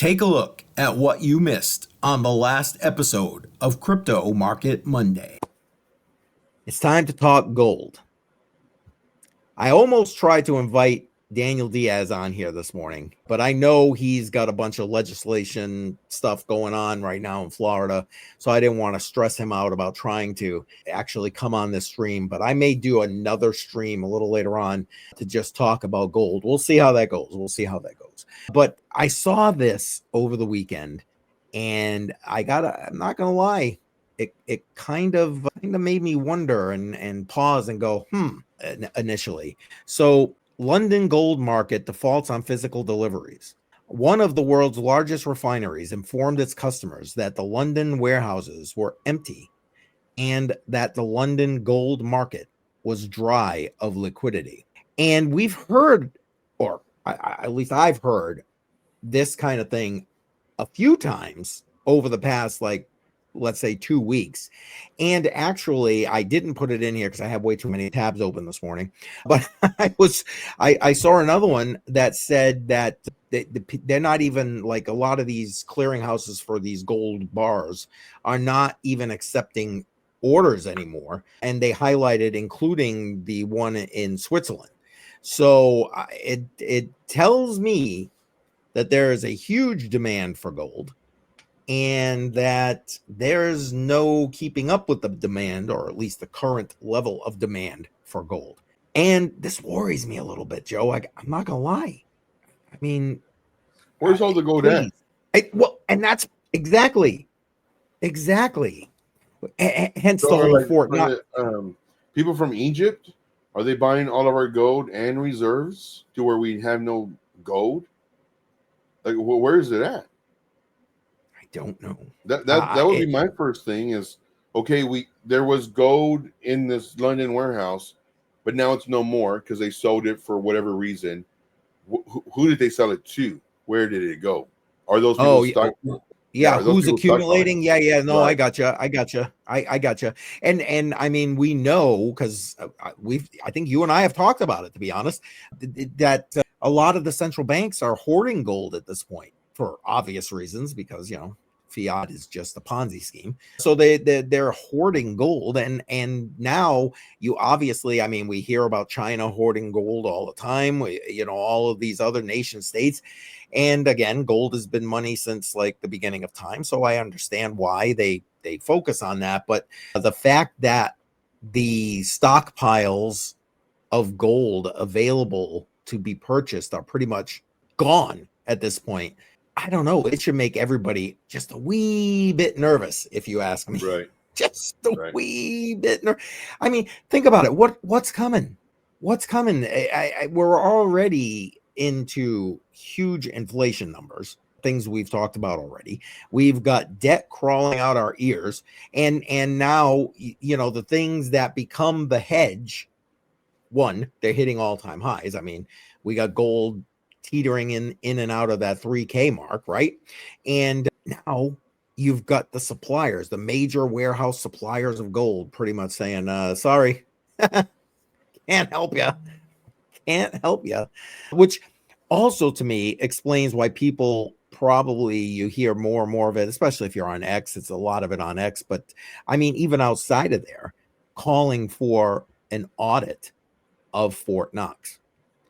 Take a look at what you missed on the last episode of Crypto Market Monday. It's time to talk gold. I almost tried to invite Daniel Diaz on here this morning, but I know he's got a bunch of legislation stuff going on right now in Florida, so I didn't want to stress him out about trying to actually come on this stream, but I may do another stream a little later on to just talk about gold. We'll see how that goes. But I saw this over the weekend, and I'm not gonna lie, it kind of made me wonder and pause and go, initially. So London gold market defaults on physical deliveries. One of the world's largest refineries informed its customers that the London warehouses were empty and that the London gold market was dry of liquidity. And we've heard, or at least I've heard, this kind of thing a few times over the past, let's say 2 weeks. And actually, I didn't put it in here because I have way too many tabs open this morning. But I saw another one that said that they're not even, like, a lot of these clearinghouses for these gold bars are not even accepting orders anymore. And they highlighted, including the one in Switzerland. So it tells me that there is a huge demand for gold, and that there's no keeping up with the demand, or at least the current level of demand for gold. And this worries me a little bit, Joe. I'm not gonna lie. I mean, where's all the gold at? And that's exactly. Hence the whole Fort Knox. People from Egypt, are they buying all of our gold and reserves to where we have no gold? Like, where is it at? Don't know. That would be my first thing is, okay, there was gold in this London warehouse, but now it's no more because they sold it for whatever reason. Who did they sell it to? Where did it go? Are those people stuck? Yeah, who's accumulating? Yeah. No, right. I gotcha. And I mean, we know, because I think you and I have talked about it, to be honest, that a lot of the central banks are hoarding gold at this point for obvious reasons, because, fiat is just a Ponzi scheme. So they're hoarding gold. And now you obviously, I mean, we hear about China hoarding gold all the time, all of these other nation states. And again, gold has been money since like the beginning of time. So I understand why they focus on that. But the fact that the stockpiles of gold available to be purchased are pretty much gone at this point, I don't know. It should make everybody just a wee bit nervous, if you ask me. Right. Just a wee bit nervous. I mean, think about it. What's coming? We're already into huge inflation numbers, things we've talked about already. We've got debt crawling out our ears, and now the things that become the hedge. One, they're hitting all-time highs. I mean, we got gold teetering in and out of that 3K mark, right? And now you've got the suppliers, the major warehouse suppliers of gold, pretty much saying, sorry, can't help you. Which also, to me, explains why people probably, you hear more and more of it, especially if you're on X. It's a lot of it on X, but I mean, even outside of there, calling for an audit of Fort Knox.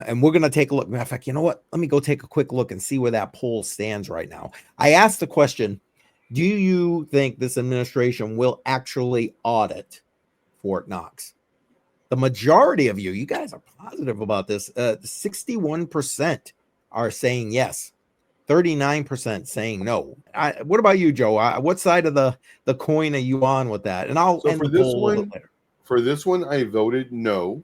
And we're going to take a look. Matter of fact, you know what? Let me go take a quick look and see where that poll stands right now. I asked the question, do you think this administration will actually audit Fort Knox? The majority of you guys are positive about this. 61% are saying yes. 39% saying no. What about you, Joe? What side of the coin are you on with that? And I'll end the poll a little bit later. For this one, I voted no.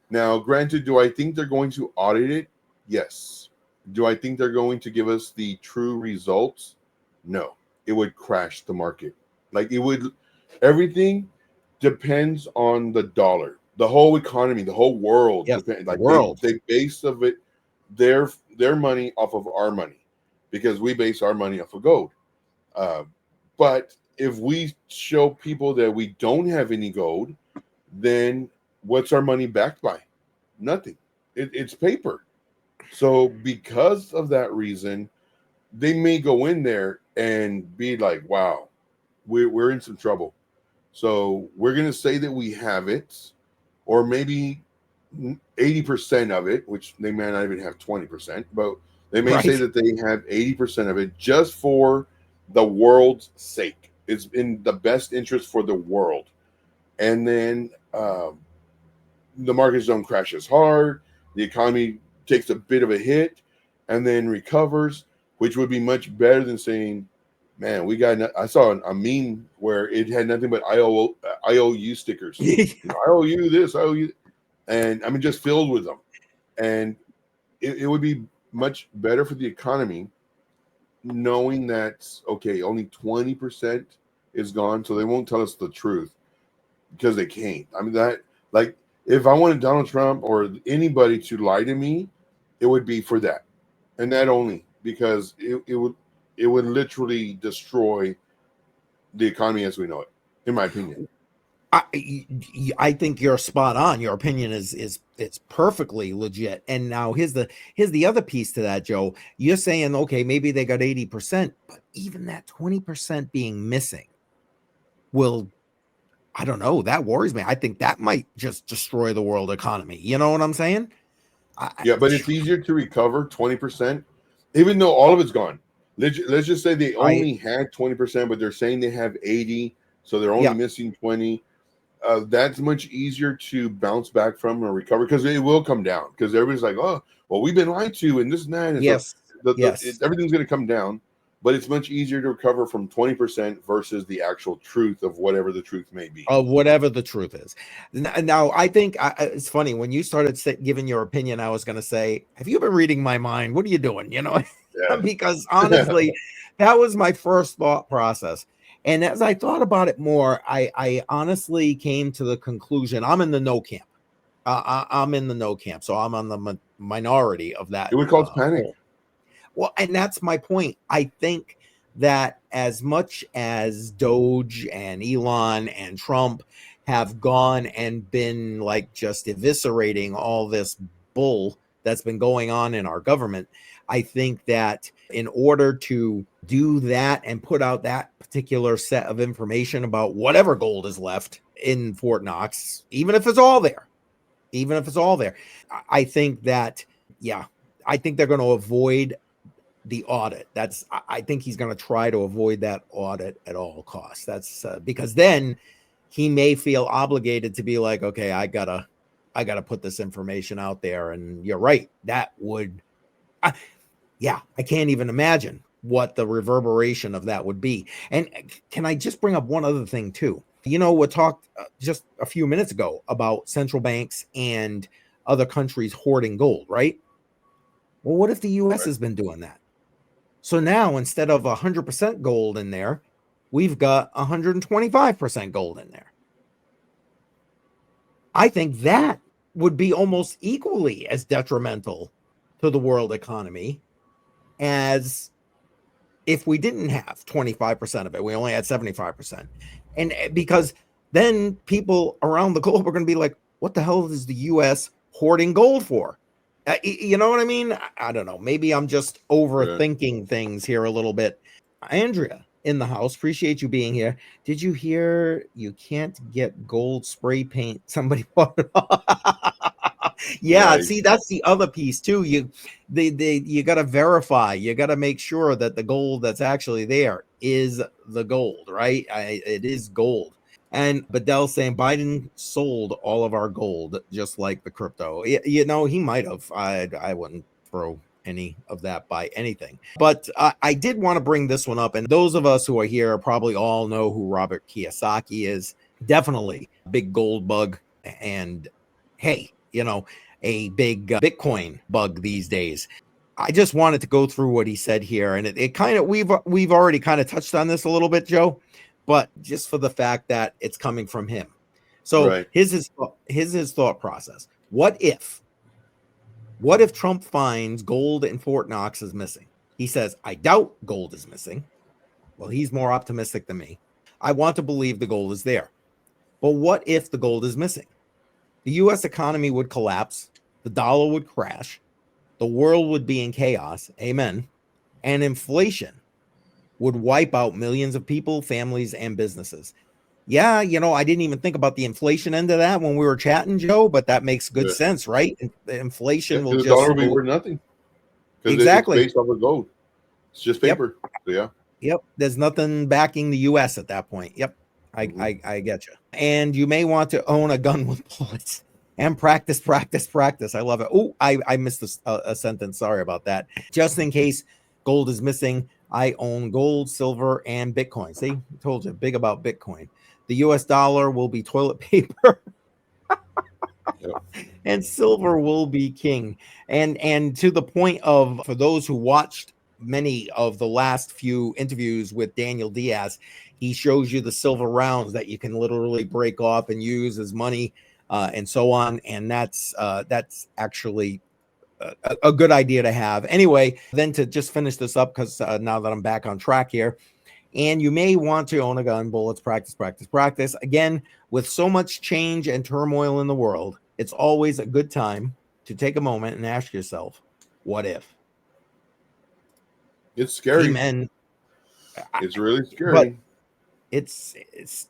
Now, granted, do I think they're going to audit it? Yes. Do I think they're going to give us the true results? No. It would crash the market. Like, it would. Everything depends on the dollar. The whole economy, the whole world. Yes, they base of it, their money off of our money, because we base our money off of gold. But if we show people that we don't have any gold, then what's our money backed by? Nothing. It's paper. So because of that reason, they may go in there and be like, wow, we're in some trouble. So we're going to say that we have it, or maybe 80% of it, which they may not even have 20%, but they may say Right. that they have 80% of it just for the world's sake. It's in the best interest for the world. And then the markets don't crash as hard. The economy takes a bit of a hit and then recovers, which would be much better than saying, man, we got. I saw a meme where it had nothing but IOU stickers. I owe you this, I owe you, and I mean just filled with them. And it would be much better for the economy knowing that okay, only 20% is gone, so they won't tell us the truth because they can't. I mean that like if I wanted Donald Trump or anybody to lie to me, it would be for that, and that only because it would literally destroy the economy as we know it, in my opinion. I think you're spot on. Your opinion is it's perfectly legit. And now here's the other piece to that, Joe. You're saying, okay, maybe they got 80%, but even that 20% being missing will, I don't know, that worries me. I think that might just destroy the world economy. You know what I'm saying? Yeah, but it's easier to recover 20%, even though all of it's gone. Let's just say they only had 20%, but they're saying they have 80, so they're only missing 20. That's much easier to bounce back from or recover because it will come down because everybody's like, oh, well, we've been lied to and this and that. And yes. So everything's going to come down, but it's much easier to recover from 20% versus the actual truth of whatever the truth may be. Of whatever the truth is. Now, I think it's funny when you started giving your opinion, I was going to say, have you been reading my mind? What are you doing? You know, because honestly, that was my first thought process. And as I thought about it more, I honestly came to the conclusion I'm in the no camp. I'm in the no camp. So I'm on the minority of that. It would cause panic. Well, and that's my point. I think that as much as Doge and Elon and Trump have gone and been like just eviscerating all this bull that's been going on in our government, I think that in order to do that and put out that particular set of information about whatever gold is left in Fort Knox, even if it's all there, I think that, I think they're going to avoid the audit. I think he's going to try to avoid that audit at all costs. That's because then he may feel obligated to be like, okay, I gotta put this information out there. And you're right. That would, I can't even imagine what the reverberation of that would be. And can I just bring up one other thing too? You know, we talked just a few minutes ago about central banks and other countries hoarding gold, right? Well, what if the U.S. has been doing that? So now instead of 100% gold in there, we've got 125% gold in there. I think that would be almost equally as detrimental to the world economy as if we didn't have 25% of it. We only had 75%. And because then people around the globe are going to be like, what the hell is the U.S. hoarding gold for? You know what I mean? I don't know. Maybe I'm just overthinking things here a little bit. Andrea in the house, appreciate you being here. Did you hear you can't get gold spray paint? Somebody bought it. Nice. See, that's the other piece too. You got to verify. You got to make sure that the gold that's actually there is the gold, right? It is gold. And Bedell saying Biden sold all of our gold, just like the crypto. You know, he might have. I wouldn't throw any of that by anything. But I did want to bring this one up. And those of us who are here probably all know who Robert Kiyosaki is. Definitely a big gold bug. And hey, you know, a big Bitcoin bug these days. I just wanted to go through what he said here. And it kind of, we've already kind of touched on this a little bit, Joe, but just for the fact that it's coming from him. So here's his thought process. What if Trump finds gold in Fort Knox is missing? He says, I doubt gold is missing. Well, he's more optimistic than me. I want to believe the gold is there. But what if the gold is missing? The U.S. economy would collapse. The dollar would crash. The world would be in chaos. Amen. and inflation would wipe out millions of people, families, and businesses. Yeah, I didn't even think about the inflation end of that when we were chatting, Joe, but that makes good sense, right? Inflation will the just dollar will be worth nothing because exactly. it's based off of gold. It's just paper. So, yeah. Yep. There's nothing backing the U.S. at that point. Yep. I get you. And you may want to own a gun with bullets and practice. I love it. Oh, I missed a sentence. Sorry about that. Just in case gold is missing, I own gold, silver, and Bitcoin. See, I told you big about Bitcoin. The U.S. dollar will be toilet paper. And silver will be king. And to the point of, for those who watched many of the last few interviews with Daniel Diaz, he shows you the silver rounds that you can literally break off and use as money, and so on. And that's actually a good idea to have. Anyway, then to just finish this up, because now that I'm back on track here, and you may want to own a gun, bullets, practice. Again, with so much change and turmoil in the world, it's always a good time to take a moment and ask yourself, what if? It's scary. Amen. It's really scary. But it's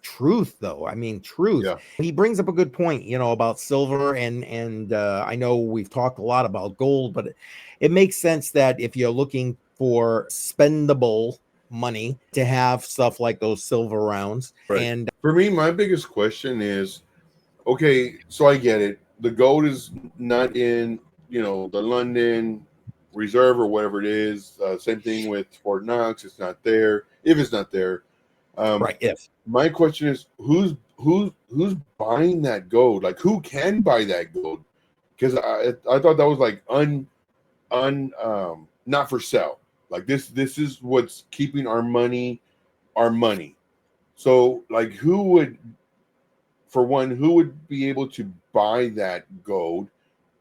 truth, though. I mean, truth. Yeah. He brings up a good point, about silver, and I know we've talked a lot about gold, but it makes sense that if you're looking for spendable money, to have stuff like those silver rounds. Right. And for me, my biggest question is, okay, so I get it. The gold is not in, the London Reserve or whatever it is. Same thing with Fort Knox. It's not there. If it's not there, right. If my question is, who's buying that gold? Like, who can buy that gold? Because I thought that was like not for sale. Like this is what's keeping our money. So like, who would be able to buy that gold,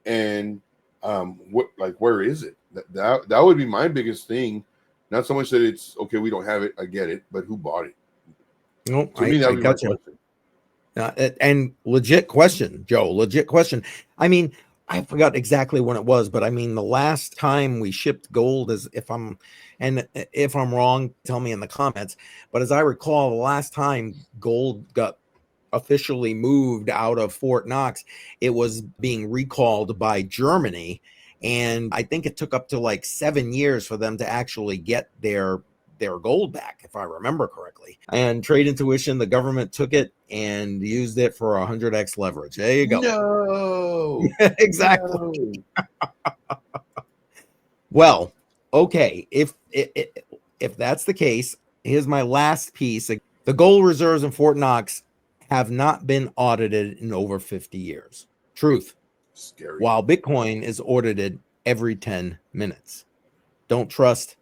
and where is it? That would be my biggest thing. Not so much that it's okay, we don't have it, I get it, but who bought it? no, To me, that would be my question. And legit question, Joe. Legit question. I mean, I forgot exactly when it was, but I mean, the last time we shipped gold, if I'm wrong, tell me in the comments. But as I recall, the last time gold got officially moved out of Fort Knox, it was being recalled by Germany, and I think it took up to like 7 years for them to actually get their gold back, if I remember correctly. And Trade Intuition, the government took it and used it for 100x leverage. There you go. No. Exactly. No. Well, okay, if that's the case, here's my last piece. The gold reserves in Fort Knox have not been audited in over 50 years. Truth. Scary. While Bitcoin is audited every 10 minutes. Don't trust,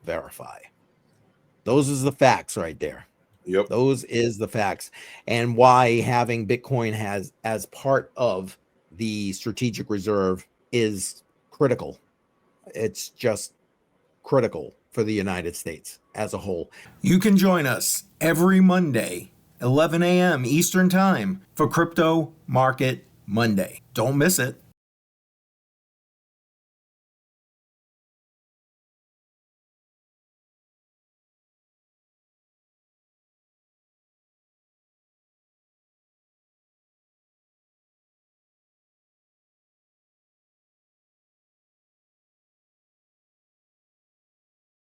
verify. Those is the facts right there. Yep. Those is the facts. And why having Bitcoin as part of the strategic reserve is critical. It's just critical for the United States as a whole. You can join us every Monday, 11 a.m. Eastern Time, for Crypto Market Monday. Don't miss it.